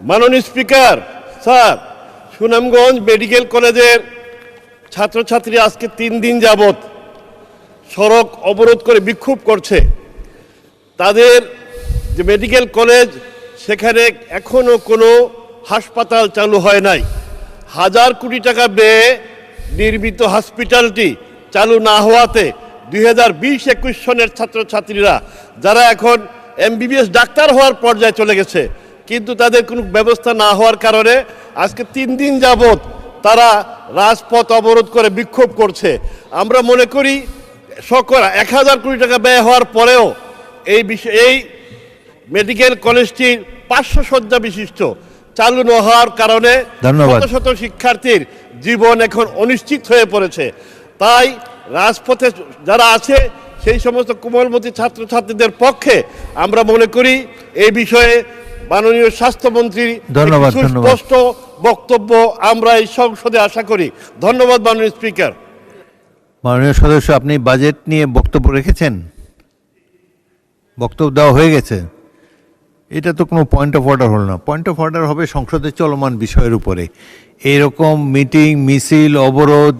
মাননীয় speaker sir, Sunamganj medical কলেজের ছাত্রছাত্রী আজকে 3 দিন যাবত সড়ক অবরোধ করে বিক্ষোভ করছে। তাদের যে মেডিকেল কলেজ, সেখানে এখনো কোনো হাসপাতাল চালু হয় নাই। হাজার কোটি টাকা ব্যয়ে নির্মিত হসপিটালটি চালু না হওয়াতে 2020-21 সনের ছাত্রছাত্রীরা যারা এখন MBBS ডাক্তার হওয়ার পর্যায়ে চলে গেছে, কিন্তু তাদের কোনো ব্যবস্থা না হওয়ার কারণে আজকে 3 দিন যাবত তারা রাজপথ অবরোধ করে বিক্ষোভ করছে। আমরা মনে করি সকল 1000 কোটি টাকা ব্যয় হওয়ার পরেও এই মেডিকেল কলেজটির 500 শয্যা বিশিষ্ট চালু না হওয়ার কারণে শত শত শিক্ষার্থীর জীবন এখন অনিশ্চিত হয়ে পড়েছে। তাই রাজপথে যারা আছে সেই সমস্ত কোমলমতি ছাত্রছাত্রীদের পক্ষে আমরা মনে করি এই বিষয়ে মাননীয় স্বাস্থ্যমন্ত্রীর স্পষ্ট বক্তব্য আমরা এই সংসদে আশা করি। ধন্যবাদ মাননীয় স্পিকার। মাননীয় সদস্য, আপনি বাজেট নিয়ে বক্তব্য রেখেছেন, বক্তব্য দেওয়া হয়ে গেছে। এটা তো কোনো পয়েন্ট অফ অর্ডার হল না। পয়েন্ট অফ অর্ডার হবে সংসদের চলমান বিষয়ের উপরে। এইরকম মিটিং, মিছিল, অবরোধ,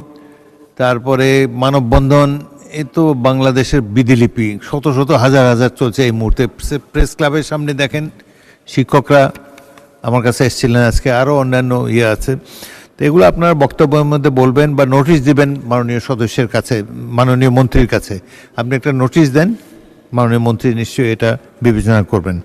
তারপরে মানববন্ধন, এ তো বাংলাদেশের বিধিলিপি, শত শত হাজার হাজার চলছে এই মুহূর্তে। প্রেস ক্লাবের সামনে দেখেন, শিক্ষকরা আমার কাছে এসেছিলেন আজকে, আরও অন্যান্য আছে। তো এগুলো আপনার বক্তব্যের মধ্যে বলবেন বা নোটিশ দিবেন মাননীয় সদস্যের কাছে, মাননীয় মন্ত্রীর কাছে। আপনি একটা নোটিশ দেন, মাননীয় মন্ত্রী নিশ্চয়ই এটা বিবেচনা করবেন।